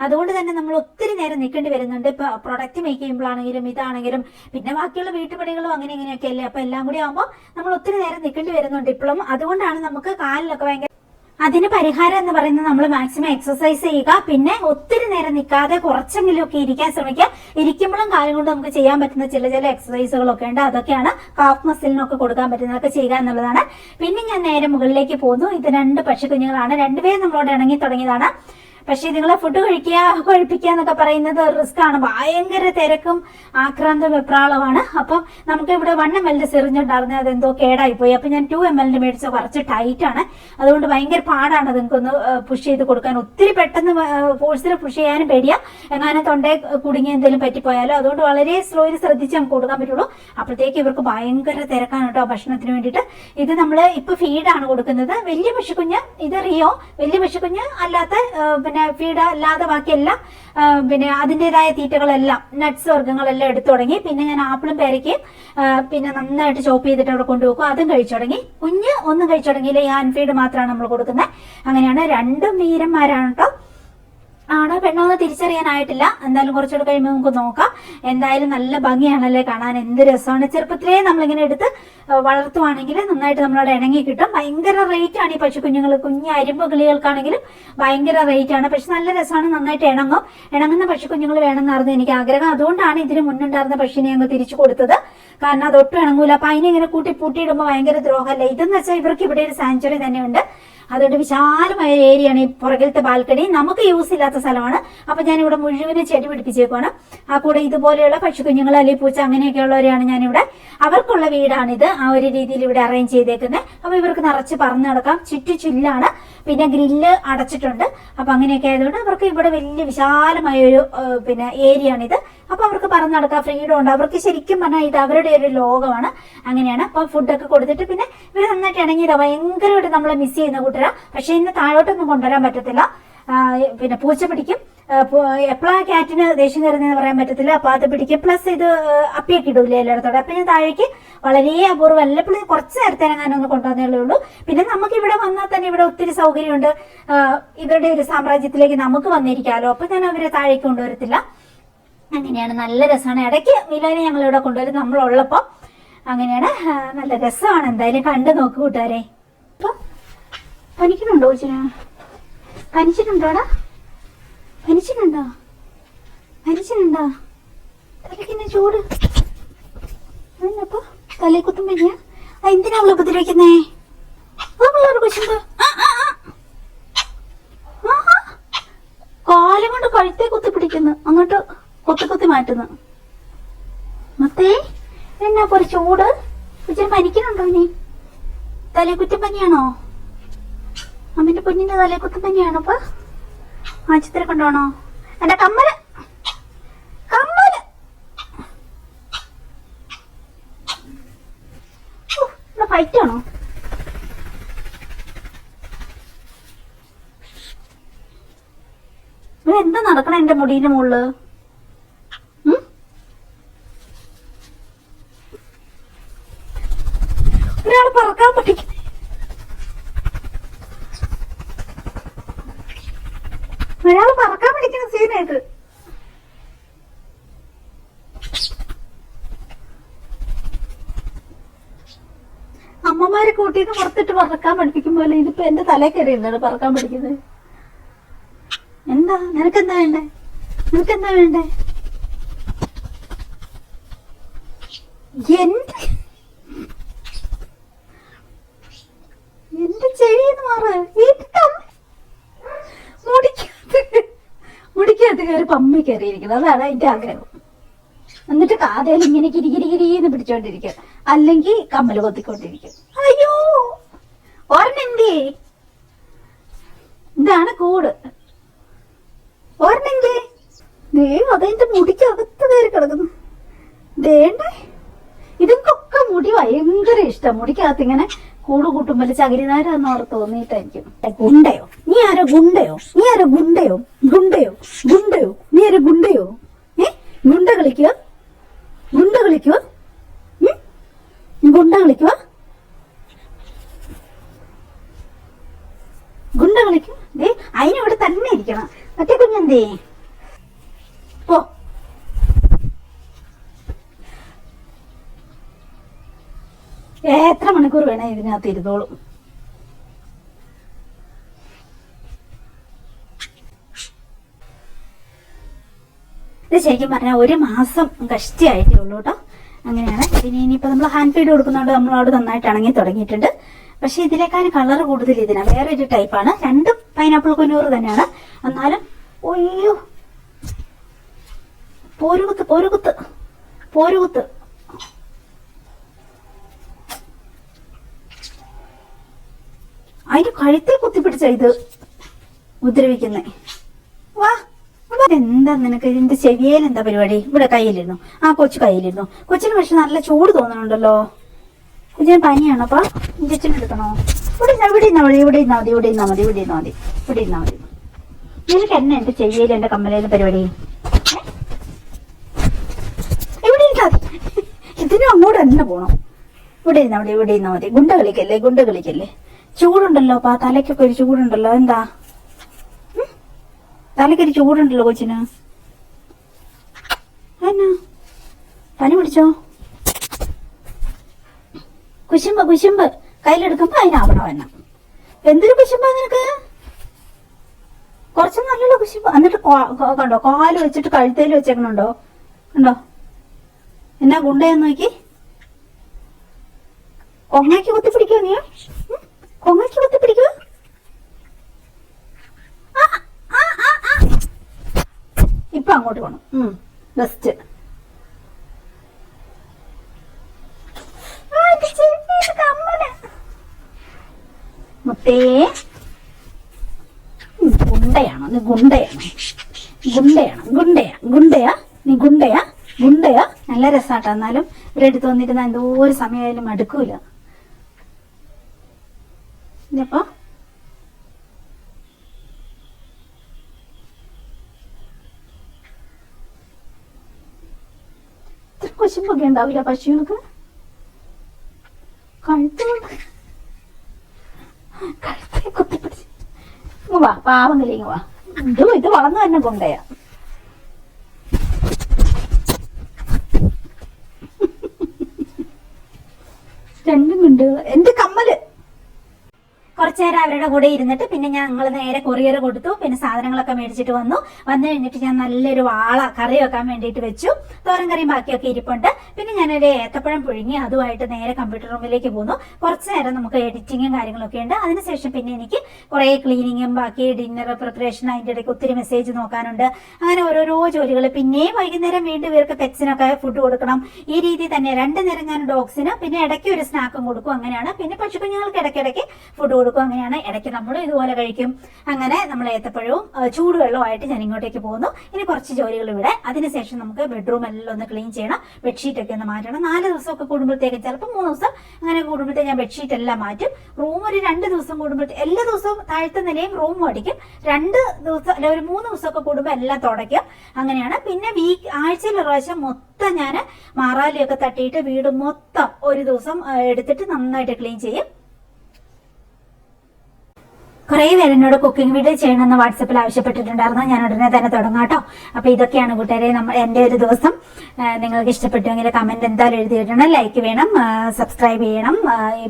അതുകൊണ്ട് തന്നെ നമ്മൾ ഒത്തിരി നേരം നിൽക്കേണ്ടി വരുന്നുണ്ട്. ഇപ്പൊ പ്രൊഡക്റ്റ് മേക്ക് ചെയ്യുമ്പോഴാണെങ്കിലും ഇതാണെങ്കിലും പിന്നെ ബാക്കിയുള്ള വീട്ടുപണികളും അങ്ങനെ ഇങ്ങനെയൊക്കെ അല്ലേ. അപ്പൊ എല്ലാം കൂടി ആകുമ്പോൾ നമ്മൾ ഒത്തിരി നേരം നിൽക്കേണ്ടി വരുന്നുണ്ട് ഇപ്പോഴും. അതുകൊണ്ടാണ് നമുക്ക് കാലിലൊക്കെ ഭയങ്കര. അതിന് പരിഹാരം എന്ന് പറയുന്നത് നമ്മൾ മാക്സിമം എക്സസൈസ് ചെയ്യുക. പിന്നെ ഒത്തിരി നേരം നിൽക്കാതെ കുറച്ചെങ്കിലും ഒക്കെ ഇരിക്കാൻ ശ്രമിക്കുക. ഇരിക്കുമ്പോഴും കാലം കൊണ്ട് നമുക്ക് ചെയ്യാൻ പറ്റുന്ന ചില ചില എക്സസൈസുകളൊക്കെ ഉണ്ട്. അതൊക്കെയാണ് കാഫ് മസിലിനൊക്കെ കൊടുക്കാൻ പറ്റുന്നതൊക്കെ ചെയ്യുക എന്നുള്ളതാണ്. പിന്നെ ഞാൻ നേരെ മുകളിലേക്ക് പോകുന്നു. ഇത് 2 പക്ഷിക്കുഞ്ഞുങ്ങളാണ്. രണ്ടുപേരും നമ്മളോട് ഇണങ്ങി തുടങ്ങിയതാണ്. പക്ഷെ നിങ്ങളെ ഫുഡ് കഴിപ്പിക്കുക എന്നൊക്കെ പറയുന്നത് റിസ്ക് ആണ്. ഭയങ്കര തിരക്കും ആക്രാന്തം വെപ്രാളമാണ്. അപ്പം നമുക്ക് ഇവിടെ 1 ml സിറിഞ്ചുണ്ടായിരുന്നു, അതെന്തോ കേടായി പോയി. അപ്പൊ ഞാൻ 2 ml മേടിച്ച കുറച്ച് ടൈറ്റ് ആണ്. അതുകൊണ്ട് ഭയങ്കര പാടാണ് നിങ്ങൾക്കൊന്ന് പുഷ് ചെയ്ത് കൊടുക്കാൻ. ഒത്തിരി പെട്ടെന്ന് ഫോഴ്സിൽ പുഷ് ചെയ്യാനും പേടിയാ, എങ്ങാനും തൊണ്ടയെ കുടുങ്ങി എന്തെങ്കിലും പറ്റിപ്പോയാലോ. അതുകൊണ്ട് വളരെ സ്ലോയിൽ ശ്രദ്ധിച്ച് നമുക്ക് കൊടുക്കാൻ പറ്റുള്ളൂ. അപ്പോഴത്തേക്ക് ഇവർക്ക് ഭയങ്കര തിരക്കാണ് കേട്ടോ ഭക്ഷണത്തിന് വേണ്ടിയിട്ട്. ഇത് നമ്മൾ ഇപ്പൊ ഫീഡാണ് കൊടുക്കുന്നത്. വലിയ പശുക്കുഞ്ഞ് ഇത് റിയോ, വലിയ പശുക്കുഞ്ഞ് അല്ലാത്ത പിന്നെ ഫീഡ് അല്ലാതെ ബാക്കിയെല്ലാം പിന്നെ അതിൻ്റെതായ തീറ്റകളെല്ലാം നട്ട്സ് വർഗ്ഗങ്ങളെല്ലാം എടുത്തു തുടങ്ങി. പിന്നെ ഞാൻ ആപ്പിളും പേരയ്ക്കും പിന്നെ നന്നായിട്ട് ചോപ്പ് ചെയ്തിട്ട് അവിടെ കൊണ്ടുപോകും. അതും കഴിച്ചു തുടങ്ങി. കുഞ്ഞ് ഒന്നും കഴിച്ചു തുടങ്ങിയില്ല. ഈ ഹാൻഡ് ഫീഡ് മാത്രമാണ് നമ്മൾ കൊടുക്കുന്നത്. അങ്ങനെയാണ്. 2 വീരന്മാരാണ് കേട്ടോ. ആണോ പെണ്ണോ എന്ന് തിരിച്ചറിയാനായിട്ടില്ല. എന്തായാലും കുറച്ചുകൂടെ കഴിയുമ്പോൾ നമുക്ക് നോക്കാം. എന്തായാലും നല്ല ഭംഗിയാണല്ലേ കാണാൻ, എന്ത് രസമാണ്. ചെറുപ്പത്തിലേ നമ്മളിങ്ങനെ എടുത്ത് വളർത്തുവാണെങ്കിൽ നന്നായിട്ട് നമ്മളവിടെ ഇണങ്ങി കിട്ടും. ഭയങ്കര റേറ്റ് ആണ് ഈ പശുക്കുഞ്ഞുങ്ങൾ. കുഞ്ഞ് അരിമ്പ് കിളികൾക്കാണെങ്കിലും ഭയങ്കര റേറ്റ് ആണ്. പക്ഷെ നല്ല രസമാണ്, നന്നായിട്ട് ഇണങ്ങും. ഇണങ്ങുന്ന പശുക്കുഞ്ഞുങ്ങൾ വേണമെന്നായിരുന്നു എനിക്ക് ആഗ്രഹം. അതുകൊണ്ടാണ് ഇതിന് മുന്നുണ്ടായിരുന്ന പശുവിനെ അങ്ങ് തിരിച്ചു കൊടുത്തത്. കാരണം അതൊട്ടും ഇണങ്ങൂല. അപ്പൊ അതിനെ ഇങ്ങനെ പൂട്ടിയിടുമ്പോൾ ഭയങ്കര ദ്രോഹമല്ലേ. ഇതെന്ന് വെച്ചാൽ ഇവർക്ക് ഇവിടെ ഒരു സാങ്ച്വറി തന്നെയുണ്ട്. അതുകൊണ്ട് വിശാലമായ ഏരിയയാണ് ഈ പുറകിലത്തെ ബാൽക്കണി. നമുക്ക് യൂസ് ഇല്ലാത്ത സ്ഥലമാണ്. അപ്പൊ ഞാൻ ഇവിടെ മുഴുവനും ചെടി പിടിപ്പിച്ചേക്കുവാണ്. ആ കൂടെ ഇതുപോലെയുള്ള പക്ഷിക്കുഞ്ഞുങ്ങൾ അല്ലെങ്കിൽ പൂച്ച അങ്ങനെയൊക്കെയുള്ളവരെയാണ് ഞാനിവിടെ. അവർക്കുള്ള വീടാണിത്. ആ ഒരു രീതിയിൽ ഇവിടെ അറേഞ്ച് ചെയ്തേക്കുന്നത്. അപ്പൊ ഇവർക്ക് നിറച്ച് പറന്ന് നടക്കാം. ചുറ്റിലാണ്. പിന്നെ ഗ്രില്ല് അടച്ചിട്ടുണ്ട്. അപ്പൊ അങ്ങനെയൊക്കെ ആയതുകൊണ്ട് അവർക്ക് ഇവിടെ വലിയ വിശാലമായ ഒരു പിന്നെ ഏരിയ ആണിത്. അപ്പൊ അവർക്ക് പറന്ന് നടക്കാം, ഫ്രീഡം ഉണ്ട്. അവർക്ക് ശരിക്കും പറഞ്ഞാൽ ഇത് അവരുടെ ഒരു ലോകമാണ്. അങ്ങനെയാണ്. അപ്പൊ ഫുഡൊക്കെ കൊടുത്തിട്ട് പിന്നെ ഇവർ നന്നായിട്ട് ഇണങ്ങിയതാ. ഭയങ്കരമായിട്ട് നമ്മളെ മിസ് ചെയ്യുന്ന കൂട്ടരാ. പക്ഷെ ഇന്ന് താഴോട്ടൊന്നും കൊണ്ടുവരാൻ പറ്റത്തില്ല. പിന്നെ പൂച്ച പിടിക്കും. എപ്പോഴാ ക്യാറ്റിന് ദേഷ്യം കയറുന്നതെന്ന് പറയാൻ പറ്റത്തില്ല. അപ്പൊ അത് പിടിക്കും. പ്ലസ് ഇത് അപ്പിയൊക്കെ ഇടൂലേ എല്ലായിടത്തോടെ. അപ്പൊ ഞാൻ താഴേക്ക് വളരെ അപൂർവം വല്ലപ്പോഴും കുറച്ച് നേരത്തെ ഇറങ്ങാനൊന്ന് കൊണ്ടുവന്നേ ഉള്ളൂ. പിന്നെ നമുക്ക് ഇവിടെ വന്നാൽ തന്നെ ഇവിടെ ഒത്തിരി സൗകര്യമുണ്ട്. ഇവരുടെ ഒരു സാമ്രാജ്യത്തിലേക്ക് നമുക്ക് വന്നിരിക്കാമല്ലോ. അപ്പൊ ഞാൻ അവരെ താഴേക്ക് കൊണ്ടുവരത്തില്ല. അങ്ങനെയാണ്. നല്ല രസമാണ്. ഇടയ്ക്ക് മിലോനെ ഞങ്ങൾ ഇവിടെ കൊണ്ടുവരും നമ്മളുള്ളപ്പോ. അങ്ങനെയാണ്. നല്ല രസമാണ്. എന്തായാലും കണ്ടു നോക്ക് കൂട്ടുകാരെ. അപ്പൊ പനിക്കുന്നുണ്ടോ ചേച്ചി? പനിച്ചിട്ടുണ്ടോടാ? പനിച്ചിട്ടുണ്ടോ? തലയ്ക്ക് ചൂട് അപ്പൊ തലയിൽ കുത്തും പനിയാ? എന്തിനാ അവളെ ഉപദ്രവിക്കുന്നേ? പിള്ളേർ കൊച്ചുണ്ട്. കാലം കൊണ്ട് കഴുത്തേ കുത്തി പിടിക്കുന്നു. അങ്ങോട്ട് കുത്തി മാറ്റുന്നു. മത്തേ എന്നാ ഒരു ചൂട്? ഇച്ചിരി പനിക്കുന്നുണ്ടോ? ഇനി തലക്കുറ്റം പനിയാണോ? അമ്മന്റെ പൊന്നിന്റെ തലക്കുറ്റം പനിയാണോ? അപ്പൊ ആശുപത്രി കൊണ്ടുപോണോ? എന്റെ കമ്മല് ഫൈറ്റാണോ? ഇവിടെ എന്താ നടക്കണ എന്റെ മുടീന്റെ മുകളില്? ഒരാള് പറക്കാൻ പഠിക്കും. ഒരാള് പറക്കാൻ പഠിക്കുന്ന സീനായിട്ട്. അമ്മമാര് കൂട്ടിയിട്ട് പുറത്തിട്ട് പറക്കാൻ പഠിപ്പിക്കും പോലെ ഇതിപ്പോ എന്റെ തലയിൽ കയറി എന്താണ് പറക്കാൻ പഠിക്കുന്നത്? എന്താ നിനക്കെന്താ വേണ്ടേ? നിനക്കെന്താ വേണ്ടേ? എന്റെ ചെവിന്ന് മാറ്. മുടിക്കകത്ത് കയറി പമ്മി കയറിയിരിക്കുന്നത്, അതാണ് അതിന്റെ ആഗ്രഹം. എന്നിട്ട് കാതയിൽ ഇങ്ങനെ കിരികിരികിരിന്ന് പിടിച്ചോണ്ടിരിക്കും, അല്ലെങ്കിൽ കമ്മല് കൊത്തിക്കൊണ്ടിരിക്കും. അയ്യോ ഓർണെന്തേ? ഇതാണ് കൂട്. ഓർണെന്തേ? അതെന്റെ മുടിക്കകത്ത് കയറി കിടക്കുന്നു. ദേണ്ടേ, ഇതൊക്കെ മുടി ഭയങ്കര ഇഷ്ടം. മുടിക്കകത്ത് ഇങ്ങനെ കൂട് കൂട്ടുമ്പോൾ ചകിരിനാരെന്ന് അവർ തോന്നിയിട്ടായിരിക്കും. ഗുണ്ടയോ? നീ ആരോ ഗുണ്ടയോ? നീ ആരോ ഗുണ്ടയോ? ഗുണ്ടയോ? ഗുണ്ടയോ? നീ ആരോ ഗുണ്ടയോ? ഗുണ്ട കളിക്കുക? ഗുണ്ട കളിക്കുക? ഗുണ്ട കളിക്കുക? ഗുണ്ട കളിക്കും. അതിനിവിടെ തന്നെ ഇരിക്കണം. മറ്റേ കുഞ്ഞെന്തേ? പോ. എത്ര മണിക്കൂർ വേണേ ഇതിനകത്ത് ഇരുന്നോളും. ഇത് ശരിക്കും പറഞ്ഞാൽ 1 മാസം കഷ്ടിയായിട്ടേ ഉള്ളൂ കേട്ടോ. അങ്ങനെയാണ്. പിന്നെ ഇനിയിപ്പോൾ നമ്മൾ ഹാൻഡ് ഫീഡ് കൊടുക്കുന്നതുകൊണ്ട് നമ്മളോട് നന്നായിട്ട് ഇണങ്ങി തുടങ്ങിയിട്ടുണ്ട്. പക്ഷെ ഇതിലേക്കാളും കളർ കൂടുതൽ ഇതിനാണ്. വേറൊരു ടൈപ്പാണ്. രണ്ടും പൈനാപ്പിൾ കുന്നൂറ് തന്നെയാണ്. എന്നാലും ഒയ്യോ, പോരുകുത്ത് പോരുകുത്ത് പോരുകുത്ത്. അതിന്റെ കഴുത്തെ കുത്തിപ്പിടിച്ച ഇത് ഉപദ്രവിക്കുന്നേ. വാ, എന്താ നിനക്ക്? ഇതിന്റെ ചെവിയേൽ എന്താ പരിപാടി? ഇവിടെ കയ്യിലിരുന്നു. ആ കൊച്ചു കയ്യിലിരുന്നു. കൊച്ചിന് പക്ഷെ നല്ല ചൂട് തോന്നണുണ്ടല്ലോ. കൊച്ചിന് പനിയാണോ? അപ്പൊ ഇഞ്ചക്ഷൻ എടുക്കണോ? ഇവിടെ ഇരുന്നാ മതി, ഇവിടെ ഇരുന്നാ മതി, ഇവിടെ ഇരുന്നാ മതി, ഇവിടെ ഇരുന്നാ മതി, ഇവിടെ ഇരുന്നാ മതി. നിനക്ക് എന്നെ എന്റെ ചെവിയിൽ എന്റെ കമ്മലേന്ന് പരിപാടി? ഇവിടെ ഇരുന്നാ മതി. ഇതിനും അങ്ങോട്ട് തന്നെ പോണം. ഇവിടെ ഇരുന്നാ മതി, ഇവിടെ ഇരുന്നാ മതി. ഗുണ്ട കളിക്കല്ലേ, ഗുണ്ട കളിക്കല്ലേ. ചൂടുണ്ടല്ലോ അപ്പൊ തലയ്ക്കൊക്കെ ഒരു ചൂടുണ്ടല്ലോ. എന്താ തലയ്ക്കൊരു ചൂടുണ്ടല്ലോ കൊച്ചിന്? എന്നാ പനി പിടിച്ചോ? കുശുമ്പ് കുശുമ്പ് കയ്യിലെടുക്കുമ്പോ അതിനാവണോ എന്ന? എന്തൊരു കുശുമ്പാ നിനക്ക്? കുറച്ച് നല്ലല്ലോ കുശുമ്പ്. എന്നിട്ട് കണ്ടോ കാല് വെച്ചിട്ട് കഴുത്തേല് വെച്ചേക്കണുണ്ടോ? കണ്ടോ എന്നാ ഗുണ്ടയെന്ന് നോക്കി. കൊങ്ങയ്ക്ക് കുത്തിപ്പിടിക്കോ നീ? കൊങ്ങയ്ക്ക് കുത്തിപ്പിടിക്കോ? ഇപ്പൊ അങ്ങോട്ട് പോണം. ബെസ്റ്റ്. മുത്തേ, ഗുണ്ടയാണോ നീ? ഗുണ്ടയാണോ? ഗുണ്ടയാണോ? ഗുണ്ടയാ? ഗുണ്ടയാ? നീ ഗുണ്ടയാ? ഗുണ്ടയാ? നല്ല രസാട്ടോ. എന്നാലും ഇവരെടുത്ത് വന്നിരുന്ന എന്തോ ഒരു സമയമായാലും മടുക്കൂല. ഇനിയപ്പോ കുശുമ്പൊക്കെ ഉണ്ടാവില്ല പശുക്കൾക്ക്. കഴുത്തെ കുത്തിപ്പിടിച്ച് വാ, പാവം കളിങ്ങ് വാ. ഇത് വളർന്നു തന്നെ കൊണ്ടയാ. രണ്ടും കൊണ്ട് എന്റെ കമ്മല്. കുറച്ചു നേരം അവരുടെ കൂടെ ഇരുന്നിട്ട് പിന്നെ ഞങ്ങൾ നേരെ കൊറിയർ കൊടുത്തു. പിന്നെ സാധനങ്ങളൊക്കെ മേടിച്ചിട്ട് വന്നു കഴിഞ്ഞിട്ട് ഞാൻ നല്ലൊരു വാള കറി വെക്കാൻ വേണ്ടിയിട്ട് വെച്ചു. തോരൻ കറിയും ബാക്കിയൊക്കെ ഇരിപ്പുണ്ട്. പിന്നെ ഞാനൊരു ഏത്തപ്പഴം പുഴുങ്ങി അതുമായിട്ട് നേരെ കമ്പ്യൂട്ടർ റൂമിലേക്ക് പോന്നു. കുറച്ചു നേരം നമുക്ക് എഡിറ്റിങ്ങും കാര്യങ്ങളൊക്കെ ഉണ്ട്. അതിനുശേഷം പിന്നെ എനിക്ക് കുറേ ക്ലീനിങ്ങും ബാക്കി ഡിന്നർ പ്രിപ്പറേഷൻ, അതിൻ്റെ ഇടയ്ക്ക് ഒത്തിരി മെസ്സേജ് നോക്കാനുണ്ട്. അങ്ങനെ ഓരോരോ ജോലികൾ. പിന്നെയും വൈകുന്നേരം വീണ്ടും ഇവർക്ക് പെറ്റ്സിനൊക്കെ ഫുഡ് കൊടുക്കണം. ഈ രീതി തന്നെ 2 നേരം ഞാൻ ഡോഗ്സിന്, പിന്നെ ഇടയ്ക്ക് ഒരു സ്നാക്കും കൊടുക്കും. അങ്ങനെയാണ്. പിന്നെ പശുക്കുഞ്ഞുങ്ങൾക്ക് ഇടയ്ക്കിടയ്ക്ക് ഫുഡ് കൊടുക്കും. കൊടുക്കും. അങ്ങനെയാണ്. ഇടയ്ക്ക് നമ്മളും ഇതുപോലെ കഴിക്കും. അങ്ങനെ നമ്മൾ ഏത്തപ്പഴവും ചൂടുവെള്ളമായിട്ട് ഞാൻ ഇങ്ങോട്ടേക്ക് പോകുന്നു. ഇനി കുറച്ച് ജോലികൾ ഇവിടെ. അതിനുശേഷം നമുക്ക് ബെഡ്റൂം എല്ലാം ഒന്ന് ക്ലീൻ ചെയ്യണം. ബെഡ്ഷീറ്റ് ഒക്കെ ഒന്ന് മാറ്റണം. 4 ദിവസമൊക്കെ കൂടുമ്പോഴത്തേക്ക്, ചിലപ്പോൾ 3 ദിവസം അങ്ങനെ കൂടുമ്പോഴത്തേക്ക് ഞാൻ ബെഡ്ഷീറ്റ് എല്ലാം മാറ്റും. റൂം ഒരു 2 ദിവസം കൂടുമ്പോഴത്തേക്ക്, എല്ലാ ദിവസവും താഴത്തെ നിലയും റൂമും അടിക്കും. 2 ദിവസം അല്ല ഒരു 3 ദിവസമൊക്കെ കൂടുമ്പോൾ എല്ലാം തുടയ്ക്കും. അങ്ങനെയാണ്. പിന്നെ ആഴ്ചയിൽ ഒരു പ്രാവശ്യം മൊത്തം ഞാൻ മാറാലിയൊക്കെ തട്ടിയിട്ട് വീട് മൊത്തം ഒരു ദിവസം എടുത്തിട്ട് നന്നായിട്ട് ക്ലീൻ ചെയ്യും. കുറേ പേര് എന്നോട് കുക്കിംഗ് വീഡിയോ ചെയ്യണമെന്ന് വാട്സപ്പിൽ ആവശ്യപ്പെട്ടിട്ടുണ്ടായിരുന്നു. ഞാൻ ഉടനെ തന്നെ തുടങ്ങാം കേട്ടോ. അപ്പോൾ ഇതൊക്കെയാണ് കൂട്ടുകാരെ എൻ്റെ ഒരു ദിവസം. നിങ്ങൾക്ക് ഇഷ്ടപ്പെട്ടുവെങ്കിൽ കമന്റ് എന്തായാലും എഴുതിയിടണം. ലൈക്ക് വേണം, സബ്സ്ക്രൈബ് ചെയ്യണം,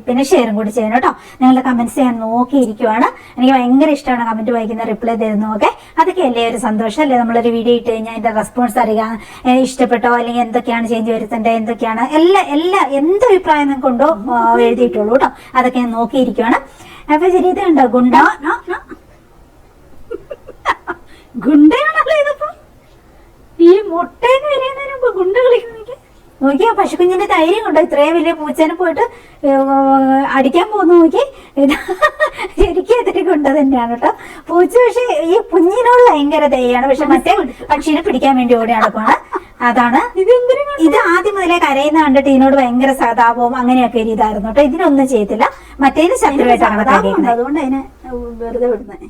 പിന്നെ ഷെയറും കൂടി ചെയ്യണം കേട്ടോ. നിങ്ങളുടെ കമന്റ്സ് ഞാൻ നോക്കിയിരിക്കുവാണ്. എനിക്ക് ഭയങ്കര ഇഷ്ടമാണ് കമന്റ് വായിക്കുന്ന, റിപ്ലൈ തരുന്നതൊക്കെ. അതൊക്കെ അല്ലേ ഒരു സന്തോഷം അല്ലേ? നമ്മളൊരു വീഡിയോ ഇട്ട് കഴിഞ്ഞാൽ അതിന്റെ റെസ്പോൺസ് അറിയാൻ, ഇഷ്ടപ്പെട്ടോ അല്ലെങ്കിൽ എന്തൊക്കെയാണ് ചേഞ്ച് വരുത്തേണ്ടത്, എന്തൊക്കെയാണ് എല്ലാ എന്ത് അഭിപ്രായം നിങ്ങൾക്ക് ഉണ്ടോ എഴുതിയിട്ടുള്ളൂ കേട്ടോ. അതൊക്കെ ഞാൻ നോക്കിയിരിക്കുവാണ്. അപ്പൊ ശരി, ഇത് കണ്ടോ ഗുണ്ട, ഗുണ്ടയാണല്ലോ ഇതിപ്പോ. ഈ മുട്ടേന്ന് വരുന്നതിന് മുമ്പ് ഗുണ്ട കളിക്കുന്ന നോക്കിയാ. പശുക്കുഞ്ഞിന്റെ ധൈര്യം കൊണ്ടോ ഇത്രയും വലിയ പൂച്ചേനെ പോയിട്ട് അടിക്കാൻ പോകുന്നു. നോക്കി, ശരിക്കും ഇത്തിരി ഗുണ്ട തന്നെയാണ് കേട്ടോ പൂച്ച. പക്ഷെ ഈ കുഞ്ഞിനോട് ഭയങ്കര ദയാണ്. പക്ഷെ മറ്റേ പക്ഷീനെ പിടിക്കാൻ വേണ്ടി ഓടി നടക്കുവാണ്. അതാണ് ഇത്. ആദ്യം മുതലേ കരയുന്ന കണ്ടിട്ട് ഇതിനോട് ഭയങ്കര സഹതാപവും അങ്ങനെയൊക്കെ ഒരു ഇതായിരുന്നു കേട്ടോ. ഇതിനൊന്നും ചെയ്യത്തില്ല. മറ്റേതിന് ശത്രുവായിട്ടാണ്. അതുകൊണ്ട് അതിനെ വെറുതെ വിടുന്നത്.